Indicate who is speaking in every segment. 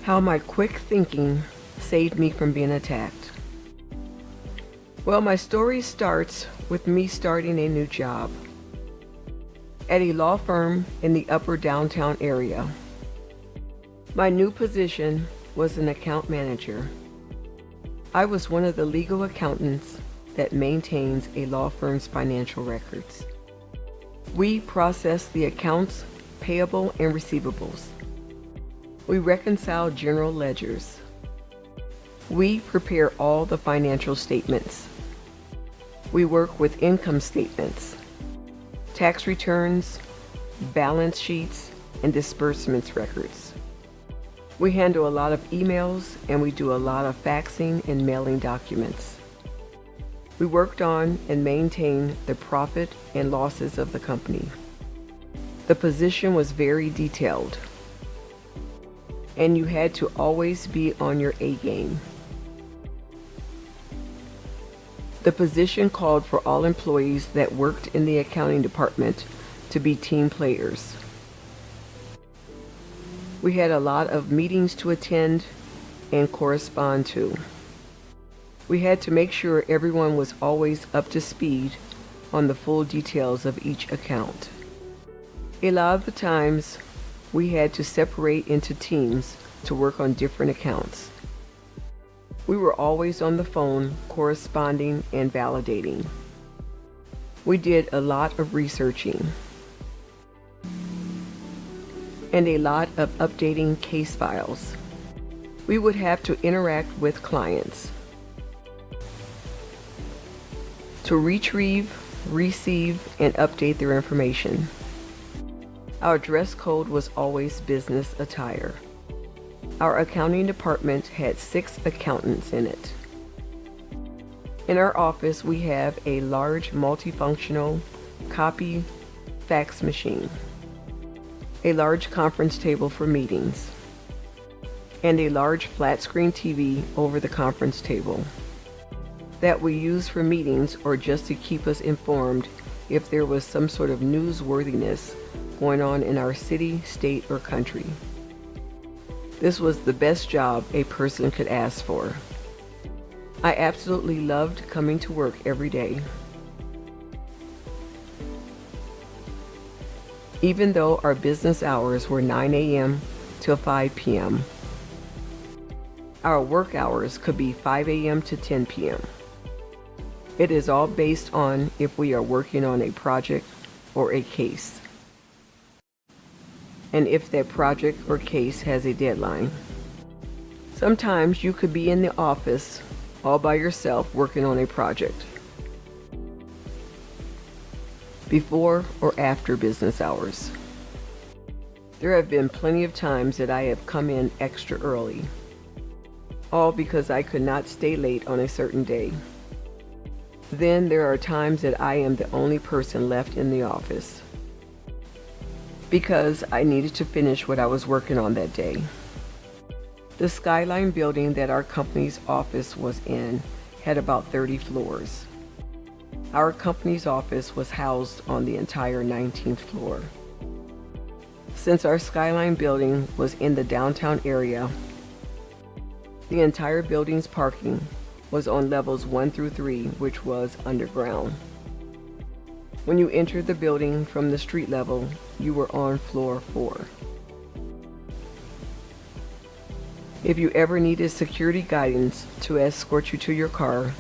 Speaker 1: How my quick thinking saved me from being attacked. Well, my story starts with me starting a new job at a law firm in the upper downtown area. My new position was an account manager. I was one of the legal accountants that maintains a law firm's financial records. We process the accounts payable and receivables. We reconcile general ledgers. We prepare all the financial statements. We work with income statements, tax returns, balance sheets, and disbursements records. We handle a lot of emails and we do a lot of faxing and mailing documents. We worked on and maintained the profit and losses of the company. The position was very detailed, and you had to always be on your A game. The position called for all employees that worked in the accounting department to be team players. We had a lot of meetings to attend and correspond to. We had to make sure everyone was always up to speed on the full details of each account. A lot of the times, we had to separate into teams to work on different accounts. We were always on the phone, corresponding and validating. We did a lot of researching and a lot of updating case files. We would have to interact with clients to retrieve, receive, and update their information. Our dress code was always business attire. Our accounting department had 6 accountants in it. In our office, we have a large multifunctional copy fax machine, a large conference table for meetings, and a large flat screen TV over the conference table that we use for meetings or just to keep us informed if there was some sort of newsworthiness going on in our city, state, or country. This was the best job a person could ask for. I absolutely loved coming to work every day. Even though our business hours were 9 a.m. till 5 p.m., our work hours could be 5 a.m. to 10 p.m. It is all based on if we are working on a project or a case, and if that project or case has a deadline. Sometimes you could be in the office all by yourself working on a project, before or after business hours. There have been plenty of times that I have come in extra early, all because I could not stay late on a certain day. Then there are times that I am the only person left in the office because I needed to finish what I was working on that day. The Skyline building that our company's office was in had about 30 floors. Our company's office was housed on the entire 19th floor. Since our Skyline building was in the downtown area, the entire building's parking was on levels 1 through 3, which was underground. When you entered the building from the street level, you were on floor 4. If you ever needed security guidance to escort you to your car,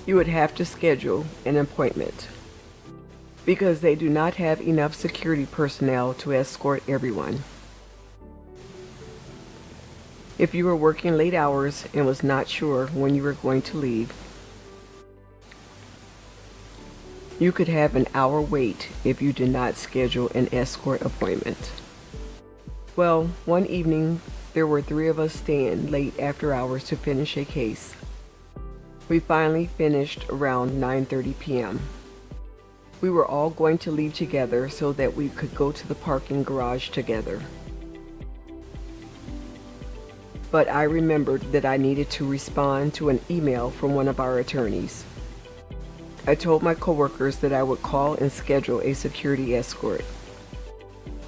Speaker 1: you would have to schedule an appointment because they do not have enough security personnel to escort everyone. If you were working late hours and was not sure when you were going to leave, you could have an hour wait if you did not schedule an escort appointment. Well, one evening, there were 3 of us staying late after hours to finish a case. We finally finished around 9:30 p.m. We were all going to leave together so that we could go to the parking garage together. But I remembered that I needed to respond to an email from one of our attorneys. I told my coworkers that I would call and schedule a security escort.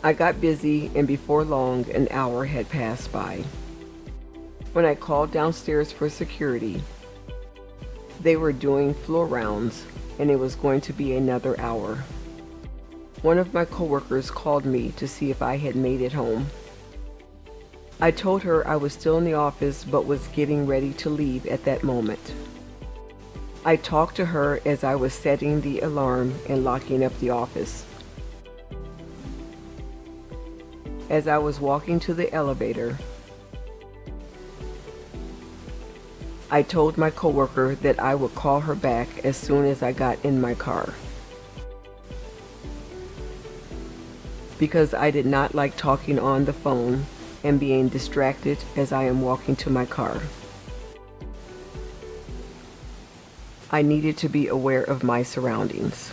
Speaker 1: I got busy, and before long, an hour had passed by. When I called downstairs for security, they were doing floor rounds, and it was going to be another hour. One of my coworkers called me to see if I had made it home. I told her I was still in the office but was getting ready to leave at that moment. I talked to her as I was setting the alarm and locking up the office. As I was walking to the elevator, I told my coworker that I would call her back as soon as I got in my car, because I did not like talking on the phone and being distracted as I am walking to my car. I needed to be aware of my surroundings.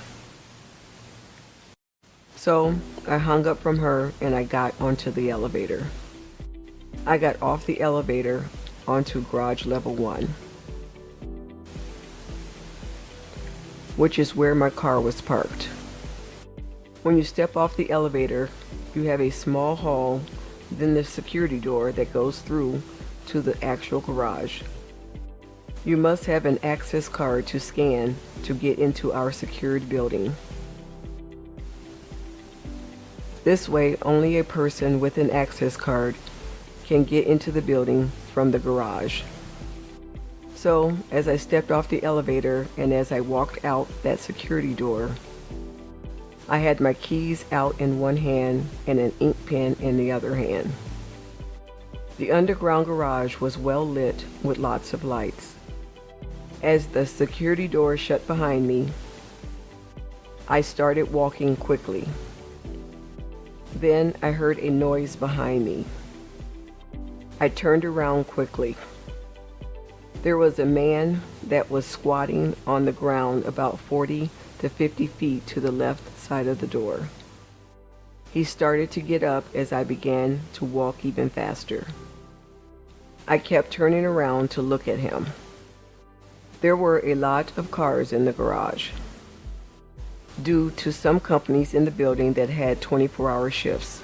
Speaker 1: So I hung up from her and I got onto the elevator. I got off the elevator onto garage level 1, which is where my car was parked. When you step off the elevator, you have a small hall, then the security door that goes through to the actual garage. You must have an access card to scan to get into our secured building. This way, only a person with an access card can get into the building from the garage. So, as I stepped off the elevator and as I walked out that security door, I had my keys out in one hand and an ink pen in the other hand. The underground garage was well lit with lots of lights. As the security door shut behind me, I started walking quickly. Then I heard a noise behind me. I turned around quickly. There was a man that was squatting on the ground about 40 to 50 feet to the left side of the door. He started to get up as I began to walk even faster. I kept turning around to look at him. There were a lot of cars in the garage, due to some companies in the building that had 24-hour shifts.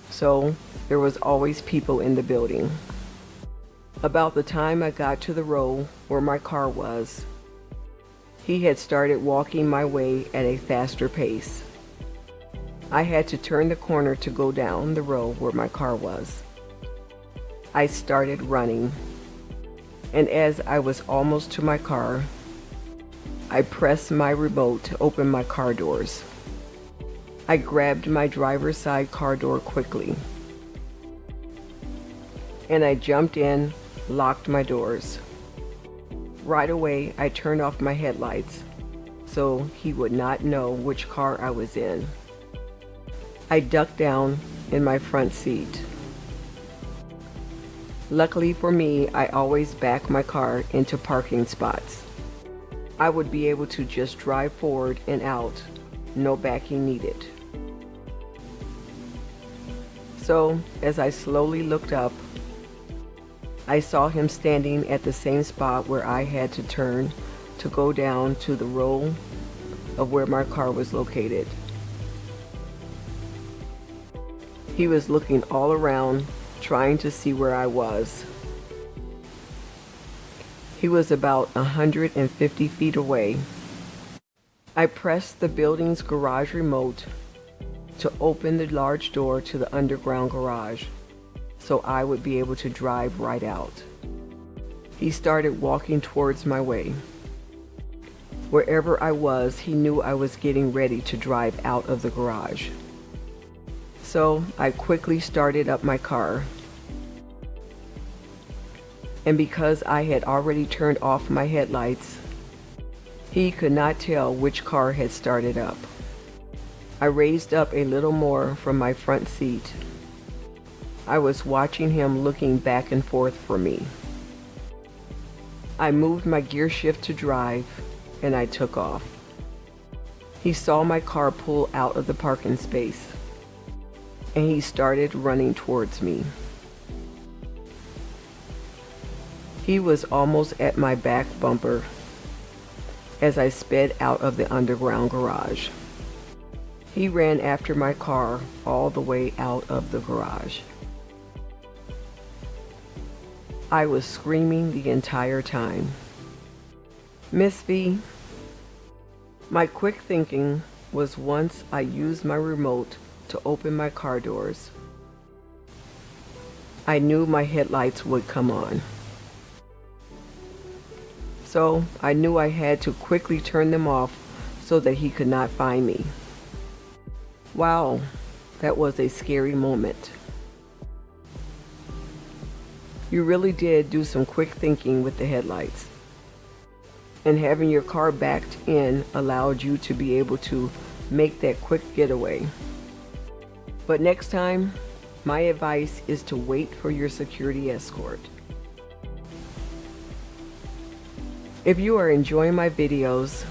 Speaker 1: So there was always people in the building. About the time I got to the row where my car was, he had started walking my way at a faster pace. I had to turn the corner to go down the row where my car was. I started running, and as I was almost to my car, I pressed my remote to open my car doors. I grabbed my driver's side car door quickly, and I jumped in, locked my doors. Right away, I turned off my headlights so he would not know which car I was in. I ducked down in my front seat. Luckily for me, I always back my car into parking spots. I would be able to just drive forward and out, no backing needed. So, as I slowly looked up, I saw him standing at the same spot where I had to turn to go down to the row of where my car was located. He was looking all around, trying to see where I was. He was about 150 feet away. I pressed the building's garage remote to open the large door to the underground garage, so I would be able to drive right out. He started walking towards my way. Wherever I was, he knew I was getting ready to drive out of the garage. So I quickly started up my car. And because I had already turned off my headlights, he could not tell which car had started up. I raised up a little more from my front seat. I was watching him looking back and forth for me. I moved my gear shift to drive, and I took off. He saw my car pull out of the parking space, and he started running towards me. He was almost at my back bumper as I sped out of the underground garage. He ran after my car all the way out of the garage. I was screaming the entire time. Miss V, my quick thinking was once I used my remote to open my car doors, I knew my headlights would come on. So I knew I had to quickly turn them off so that he could not find me. Wow, that was a scary moment. You really did do some quick thinking with the headlights. And having your car backed in allowed you to be able to make that quick getaway. But next time, my advice is to wait for your security escort. If you are enjoying my videos,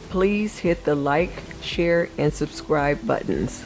Speaker 1: please hit the like, share, and subscribe buttons.